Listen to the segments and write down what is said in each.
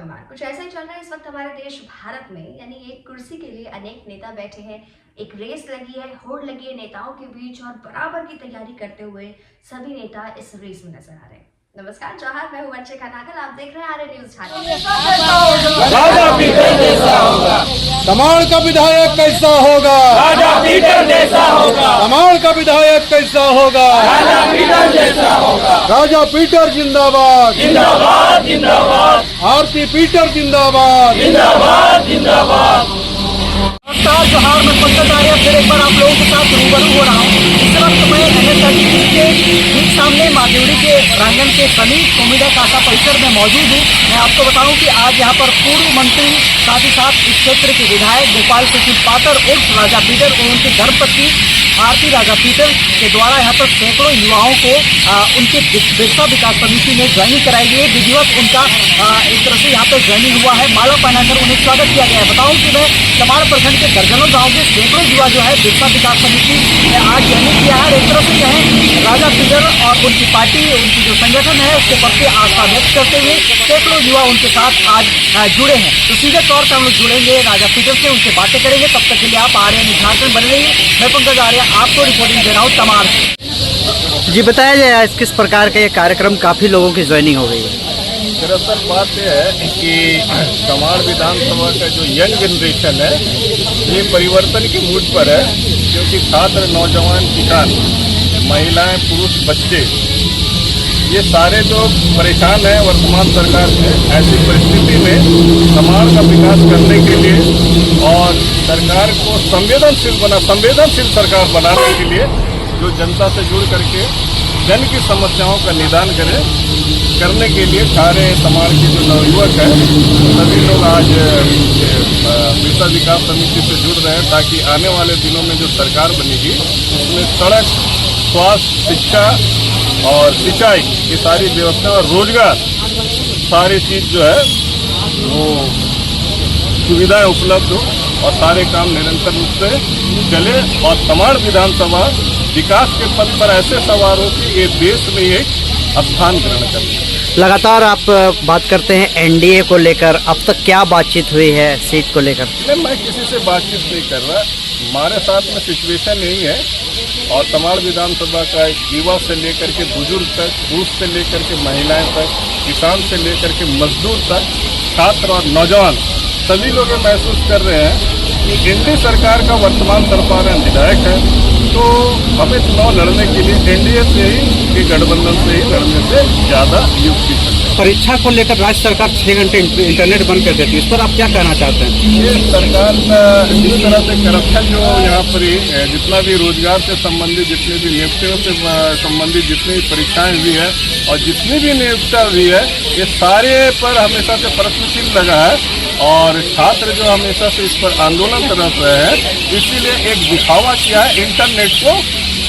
तमाम कुछ ऐसा ही चल रहा है इस वक्त हमारे देश भारत में। यानी एक कुर्सी के लिए अनेक नेता बैठे हैं, एक रेस लगी है, होड़ लगी है नेताओं के बीच और बराबर की तैयारी करते हुए सभी नेता इस रेस में नजर आ रहे हैं। नमस्कार जौहर, मैं हूं वर्षा खानाकल, आप देख रहे हैं आर्य न्यूज झारखंड। राजा पीटर जैसा होगा, तमाड़ का विधायक कैसा होगा, राजा पीटर जैसा होगा, तमाड़ का विधायक कैसा होगा, राजा पीटर जैसा होगा, राजा पीटर जिंदाबाद जिंदाबाद जिंदाबाद, आरती पीटर जिंदाबाद जिंदाबाद जिंदाबाद। नमस्कार जौहर, मैं पंकज आर्य फिर एक बार आप लोगों के साथ रूबरू हो रहा हूँ। इस वक्त मैं NSRTC के ठीक सामने माधुरी के प्रांगण के समीप कोमिडा काका परिसर में मौजूद हूँ। मैं आपको बताऊं कि आज यहाँ पर पूर्व मंत्री साथ ही साथ इस क्षेत्र के विधायक गोपाल कृष्ण पातर उर्फ राजा पीटर और उनकी धर्मपत्नी आरती राजा पीटर के द्वारा यहाँ पर सैकड़ों युवाओं को उनके बिरसा विकास समिति में ज्वाइनिंग कराई गई है। विधिवत उनका एक तरह से यहाँ पर ज्वाइनिंग हुआ है, माला पहनाकर उन्हें स्वागत किया गया है। बताऊँ कि मैं तमाड़ प्रखंड के दर्जनों गाँव के सैकड़ों युवा जो है बिरसा विकास समिति में आज ज्वाइनिंग किया है। एक तरह से कहें राजा पीटर और उनकी पार्टी, उनकी जो संगठन है उसके प्रति आस्था व्यक्त करते हुए सैकड़ों युवा उनके साथ आज जुड़े हैं। तो सीधे तौर पर हम लोग जुड़ेंगे राजा पीटर से, उनसे बातें करेंगे। तब तक के लिए आप आर्य न्यूज झारखंड बने रहिए। मैं पंकज आर्य आपको रिपोर्टिंग दे रहा हूँ तमाड़ से। जी बताया जाए आज किस प्रकार का ये कार्यक्रम, काफ़ी लोगों की ज्वाइनिंग हो गई है। दरअसल बात यह है कि तमाड़ विधानसभा का जो यंग जनरेशन है ये परिवर्तन की मूड पर है, क्योंकि छात्र, नौजवान, किसान, महिलाएं, पुरुष, बच्चे, ये सारे लोग परेशान हैं वर्तमान सरकार से। ऐसी परिस्थिति में तमाड़ का विकास करने के लिए और सरकार को संवेदनशील सरकार बनाने के लिए जो जनता से जुड़ करके जन की समस्याओं का निदान करने के लिए सारे समाज के जो नवयुवक हैं सभी लोग आज बिरसा विकास समिति से जुड़ रहे हैं, ताकि आने वाले दिनों में जो सरकार बनेगी उसमें सड़क, स्वास्थ्य, शिक्षा और सिंचाई की सारी व्यवस्था और रोजगार सारी चीज़ जो है वो सुविधाएं उपलब्ध हो और सारे काम निरंतर रूप से चले और तमाड़ विधानसभा विकास के पथ पर ऐसे सवार हो कि ये देश में एक स्थान ग्रहण करे। लगातार आप बात करते हैं एनडीए को लेकर, अब तक क्या बातचीत हुई है सीट को लेकर? नहीं, मैं किसी से बातचीत नहीं कर रहा। हमारे साथ में सिचुएशन यही है और तमाड़ विधानसभा का युवा से लेकर के बुजुर्ग तक, पुरुष से लेकर के महिलाएं तक, किसान से लेकर के मजदूर तक, छात्र और नौजवान सभी लोग ये महसूस कर रहे हैं कि एनडीए सरकार का वर्तमान सरकार में विधायक है, तो हमें चुनाव लड़ने के लिए एनडीए से ही कि गठबंधन से ही लड़ने से ज़्यादा युक्ति है। परीक्षा को लेकर राज्य सरकार 6 घंटे इंटरनेट बंद कर देती है, इस पर आप क्या कहना चाहते हैं? ये सरकार का जिस तरह से करप्शन जो यहाँ पर जितना भी रोजगार से संबंधित, जितनी भी नियुक्तियों से संबंधित जितनी भी परीक्षाएं हुई है और जितनी भी नियुक्तियाँ हुई है, ये सारे पर हमेशा से प्रश्न चिन्ह लगा है और छात्र जो हमेशा से इस पर आंदोलन कर रहे हैं। इसीलिए एक दिखावा किया है, इंटरनेट को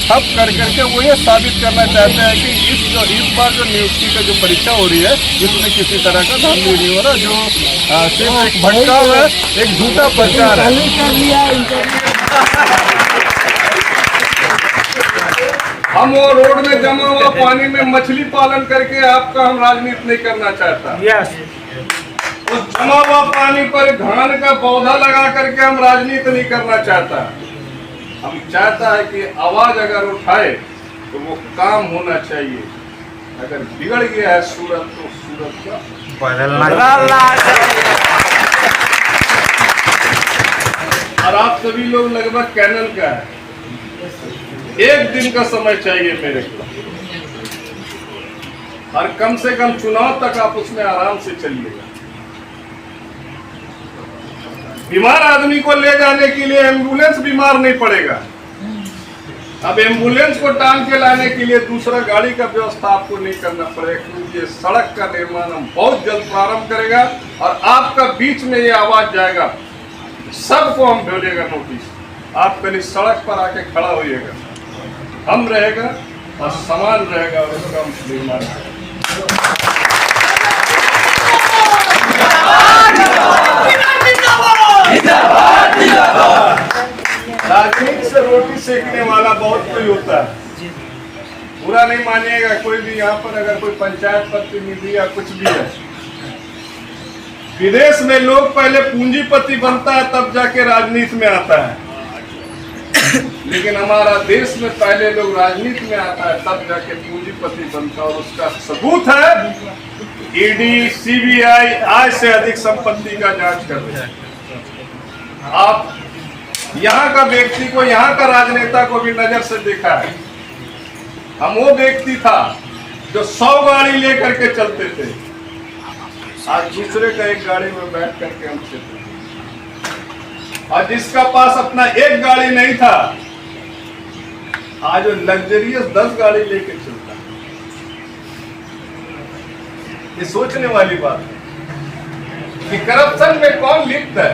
ठप कर करके वो ये साबित करना चाहते हैं कि इस बार जो नियुक्ति का जो परीक्षा हो रही है इसमें किसी तरह का धांधली नहीं हो रहा, जो सिर्फ एक भटकाव है, एक झूठा प्रचार है। हम वो रोड में जमा हुआ पानी में मछली पालन करके आपका हम राजनीति नहीं करना चाहता। उस जमा हुआ पानी पर धान का पौधा लगा करके हम राजनीति नहीं करना चाहता। हम चाहता है कि आवाज अगर उठाए तो वो काम होना चाहिए। अगर बिगड़ गया है सूरत तो सूरत का बदलना चाहिए। और आप सभी लोग लगभग कैनल का है, एक दिन का समय चाहिए मेरे को, और कम से कम चुनाव तक आप उसमें आराम से चलिएगा। बीमार आदमी को ले जाने के लिए एम्बुलेंस बीमार नहीं पड़ेगा। अब एम्बुलेंस को टांग के लाने के लिए दूसरा गाड़ी का व्यवस्था आपको नहीं करना पड़ेगा, क्योंकि ये सड़क का निर्माण हम बहुत जल्द प्रारंभ करेगा और आपका बीच में ये आवाज जाएगा, सबको हम भेजेगा नोटिस, आप कहीं सड़क पर आके खड़ा होइएगा, हम रहेगा और सामान रहेगा और उसका हम निर्माण करेंगे। राजनीति से रोटी सेकने वाला बहुत कोई होता है, बुरा नहीं मानिएगा कोई भी। यहाँ पर अगर कोई पंचायत प्रतिनिधि या कुछ भी है विदेश में लोग पहले पूंजीपति बनता है तब जाके राजनीति में आता है, लेकिन हमारा देश में पहले लोग राजनीति में आता है तब जाके पूंजीपति बनता है। और उसका सबूत है ईडी, सीबीआई आज से अधिक संपत्ति का जांच कर रहे हैं। आप यहाँ का व्यक्ति को, यहाँ का राजनेता को भी नजर से देखा है। हम वो व्यक्ति था जो 100 गाड़ी लेकर के चलते थे, आज दूसरे का एक गाड़ी में बैठ करके हम चलते थे। और जिसका पास अपना एक गाड़ी नहीं था, आज वो लग्जरियस 10 गाड़ी लेकर चलता है। ये सोचने वाली बात है कि करप्शन में कौन लिप्त है।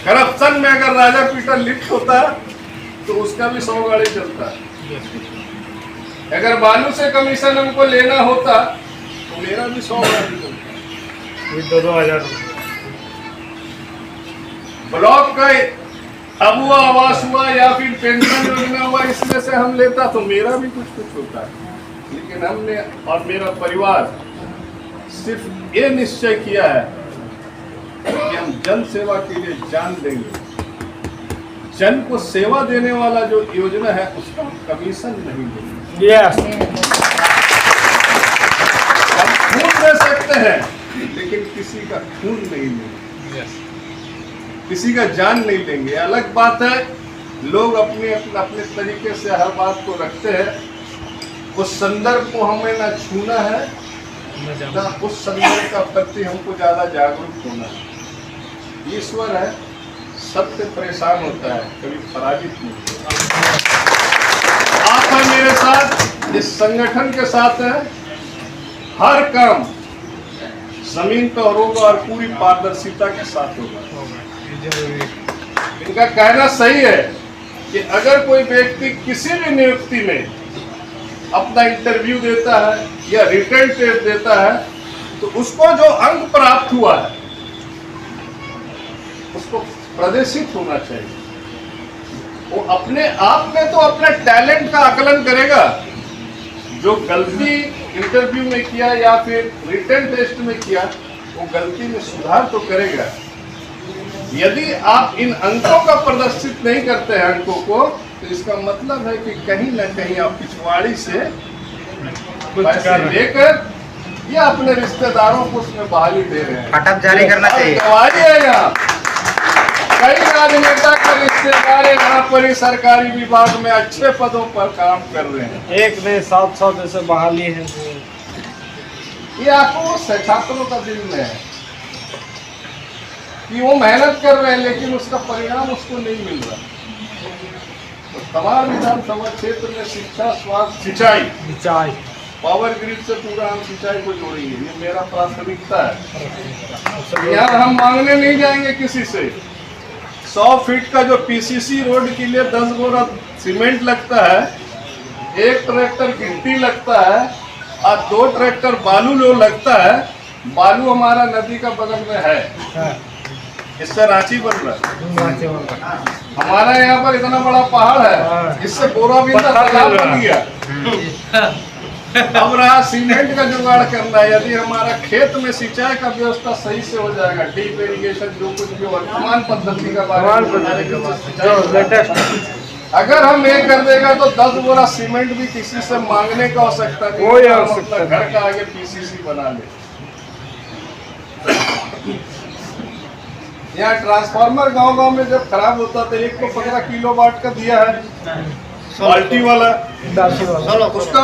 करप्शन में अगर राजा पीटर लिप्त होता तो उसका भी 100 गाड़ी चलता है। अगर बालू से कमीशन हमको लेना होता तो मेरा भी 100 गाड़ी चलता। 2,000 ब्लॉक का अबुआ आवास हुआ या फिर पेंशन योजना हुआ, इसमें से हम लेता तो मेरा भी कुछ होता है। लेकिन हमने और मेरा परिवार सिर्फ ये निश्चय किया है कि हम जन सेवा के लिए जान देंगे। जन को सेवा देने वाला जो योजना है उसका कमीशन नहीं देंगे। यस, हम खून दे सकते हैं लेकिन किसी का खून नहीं लेंगे, किसी का जान नहीं लेंगे। अलग बात है लोग अपने अपने तरीके से हर बात को रखते हैं। उस संदर्भ को हमें ना छूना है ना उस संदर्भ का प्रति हमको ज्यादा जागरूक होना है। ईश्वर है, सबसे परेशान होता है, कभी पराजित नहीं होता। आप हैं मेरे साथ, इस संगठन के साथ है। हर काम जमीन पर होगा और पूरी पारदर्शिता के साथ होगा। इनका कहना सही है कि अगर कोई व्यक्ति किसी भी नियुक्ति में अपना इंटरव्यू देता है या रिटर्न टेस्ट देता है तो उसको जो अंक प्राप्त हुआ है उसको प्रदर्शित होना चाहिए। वो अपने आप में तो अपने टैलेंट का आकलन करेगा। जो गलती इंटरव्यू में किया या फिर रिटर्न टेस्ट में किया वो गलती में सुधार तो करेगा। यदि आप इन अंकों का प्रदर्शित नहीं करते हैं अंकों को, तो इसका मतलब है कि कहीं ना कहीं आप पिछवाड़ी से पैसे लेकर या अपने रिश्तेदारों को उसमें बहाली दे रहे हैं। फटअप जारी करना चाहिए। कई राजनेता के रिश्तेदार यहाँ पर ही सरकारी विभाग में अच्छे पदों पर काम कर रहे हैं। एक ने 700 जैसे बहाली है। ये आपको छात्रों का दिल में है कि वो मेहनत कर रहे हैं लेकिन उसका परिणाम उसको नहीं मिल रहा। तो तमाम विधानसभा क्षेत्र में शिक्षा, स्वास्थ्य, सिंचाई, पावर ग्रिड से पूरा हम सिंचाई को जोड़ेंगे। ये मेरा प्राथमिकता है। यहाँ हम मांगने नहीं जाएंगे किसी से। 100 फीट का जो पीसीसी रोड के लिए 10 बोरा सीमेंट लगता है, 1 ट्रैक्टर गिट्टी लगता है और 2 ट्रैक्टर बालू लो लगता है। बालू हमारा नदी का बगल में है, इससे रांची बन रहा है। हमारा यहाँ पर इतना बड़ा पहाड़ है, इससे बोराबिंदा तालाब बन गया। अब रहा सीमेंट का जुगाड़ करना है। यदि हमारा खेत में सिंचाई का व्यवस्था सही से हो जाएगा, डीप इरिगेशन जो कुछ भी वर्तमान पद्धति का अगर हम ये कर देगा तो 10 बोरा सीमेंट भी किसी से मांगने का आवश्यकता नहीं। अपना घर का आगे पीसीसी बना ले। यहाँ ट्रांसफार्मर गांव में जब खराब होता था, एक को 15 किलोवाट का दिया है क्वालिटी वाला, उसका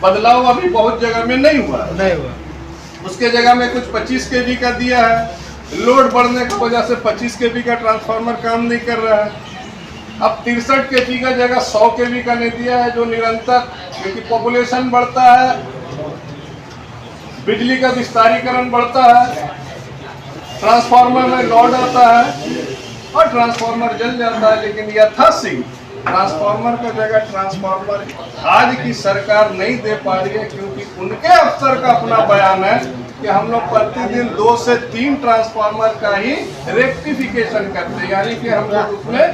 बदलाव अभी बहुत जगह में नहीं हुआ। उसके जगह में कुछ 25 kV का दिया है। लोड बढ़ने की वजह से 25 kV का ट्रांसफार्मर काम नहीं कर रहा है। अब 63 kV का जगह 100 kV का नहीं दिया है, जो निरंतर, क्योंकि पॉपुलेशन बढ़ता है, बिजली का विस्तारीकरण बढ़ता है, ट्रांसफार्मर में लोड आता है और ट्रांसफार्मर जल जाता है। लेकिन यथाशीघ्र ट्रांसफार्मर का जगह ट्रांसफार्मर आज की सरकार नहीं दे पा रही है, क्योंकि उनके अफसर का अपना बयान है कि हम लोग प्रतिदिन 2 से 3 ट्रांसफार्मर का ही रेक्टिफिकेशन करते हैं, यानी कि हम लोग उसमें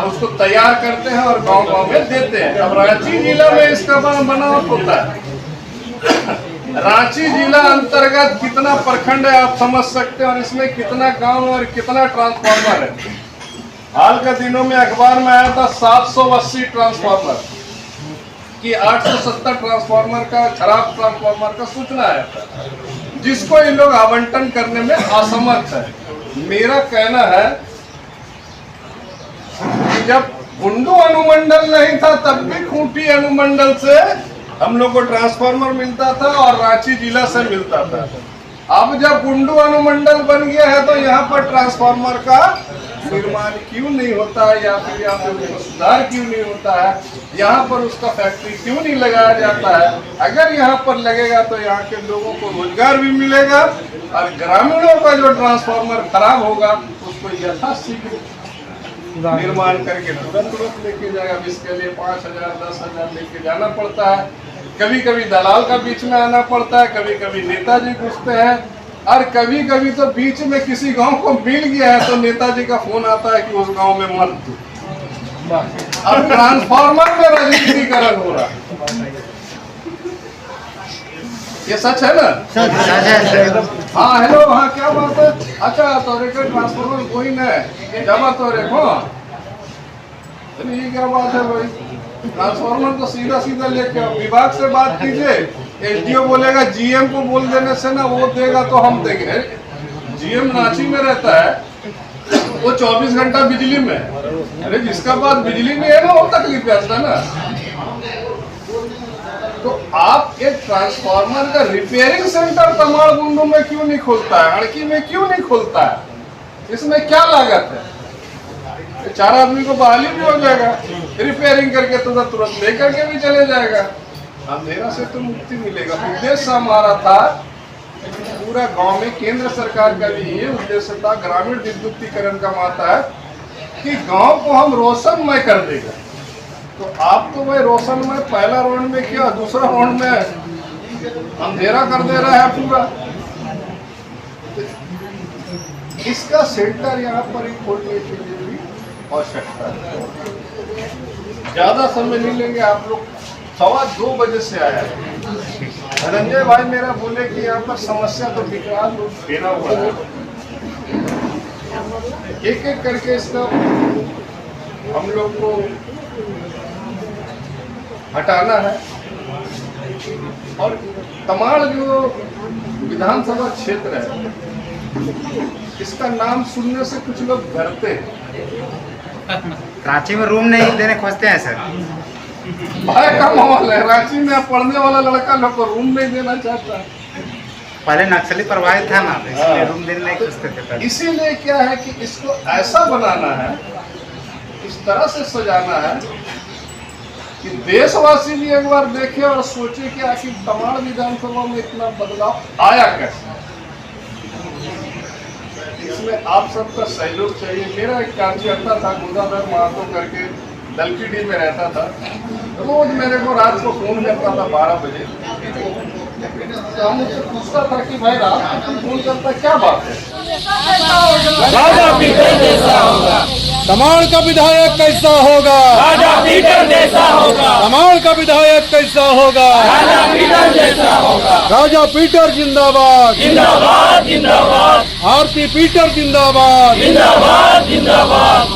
उसको तैयार करते हैं और गांव-गांव में देते हैं। अब रांची जिला में इसका बनावट होता है। रांची जिला अंतर्गत कितना प्रखंड है आप समझ सकते हैं, और इसमें कितना गांव और कितना ट्रांसफार्मर है। हाल के दिनों में अखबार में आया था 780 ट्रांसफार्मर की 870 ट्रांसफार्मर का खराब ट्रांसफार्मर का सूचना आया था, जिसको ये लोग आवंटन करने में असमर्थ है। मेरा कहना है कि जब कुंडू अनुमंडल नहीं था तब भी खूंटी अनुमंडल से हम लोग को ट्रांसफार्मर मिलता था और रांची जिला से मिलता था। अब जब कुंडू अनुमंडल बन गया है तो यहाँ पर ट्रांसफार्मर का निर्माण क्यों नहीं होता है, या फिर यहाँ पर उसका सुधार क्यों नहीं होता है, यहाँ पर उसका फैक्ट्री क्यों नहीं लगाया जाता है। अगर यहाँ पर लगेगा तो यहाँ के लोगों को रोजगार भी मिलेगा और ग्रामीणों का जो ट्रांसफार्मर खराब होगा उसको यथाशीघ्र निर्माण करके तुरंत लेके जाएगा। इसके लिए 5,000 10,000 लेके जाना पड़ता है, कभी कभी दलाल का बीच में आना पड़ता है, कभी कभी नेताजी घुसते हैं, और कभी कभी तो बीच में किसी गांव को मिल गया है तो नेताजी का फोन आता है कि उस गांव में मत दो। अब ट्रांसफार्मर में राजनीतिकरण हो रहा है, ये सच है ना? हाँ हेलो, हाँ क्या बात है? अच्छा तो ट्रांसफार्मर कोई नहीं जमा तो रेखो, ये क्या बात है भाई? ट्रांसफार्मर तो सीधा सीधा लेके आओ, विभाग से बात कीजिए। एसडीओ बोलेगा जीएम को बोल देने से ना वो देगा तो हम देंगे। जीएम रांची में रहता है, वो 24 घंटा बिजली में, अरे जिसका पास बिजली नहीं है ना वो तकलीफ है ना। तो आप एक ट्रांसफार्मर का रिपेयरिंग सेंटर तमाड़ गुंडू में क्यों नहीं खोलता है, अड़की में क्यों नहीं खोलता है? इसमें क्या लागत है? 4 आदमी को बहाली भी हो जाएगा, रिपेयरिंग करके तुरंत लेकर के भी चले जाएगा, अंधेरा से तो मुक्ति मिलेगा। उद्देश्य हमारा था पूरा गांव में, केंद्र सरकार का भी ये उद्देश्य था, ग्रामीण विद्युतीकरण का माता है कि गांव को हम रोशनमय कर देगा। तो आप तो भाई रोशनमय पहला राउंड में किया, दूसरा राउंड में अंधेरा कर दे रहा है पूरा। इसका सेंटर यहाँ पर ही खोलने के लिए भी आवश्यकता है। ज्यादा समय नहीं लेंगे, आप लोग 2:15 बजे से आया है। धनंजय भाई मेरा बोले कि यहाँ पर समस्या तो विकराल रूप घेरा हुआ है, एक एक करके इसका हम लोग को हटाना है। और तमाड़ जो विधानसभा क्षेत्र है, इसका नाम सुनने से कुछ लोग डरते हैं। रांची में रूम नहीं देने खोजते हैं सर। भाई का माहौल है, रांची में पढ़ने वाला लड़का लोग को रूम नहीं देना चाहता है। पहले नक्सली प्रभावित था ना, इसलिए रूम देने नहीं खोजते थे। इसीलिए क्या है कि इसको ऐसा बनाना है, इस तरह से सजाना है कि देशवासी भी एक बार देखे और सोचे कि आखिर तमाड़ विधानसभा में इतना बदलाव आया कैसे। इसमें आप सबका सहयोग चाहिए। मेरा एक कार्यकर्ता था गुंदाधर महतो करके, दलपीडी में रहता था, रोज मेरे को रात को फोन करता था 12 बजे। तो हम उससे पूछता था कि भाई रात को फोन करता क्या बात है? राजा पीटर जैसा होगा, तमाड़ का विधायक कैसा होगा? राजा पीटर जैसा होगा, तमाड़ का विधायक कैसा होगा? राजा पीटर जैसा होगा। राजा पीटर जिंदाबाद, जिंदाबाद जिंदाबाद। आरती पीटर जिंदाबाद, जिंदाबाद जिंदाबाद।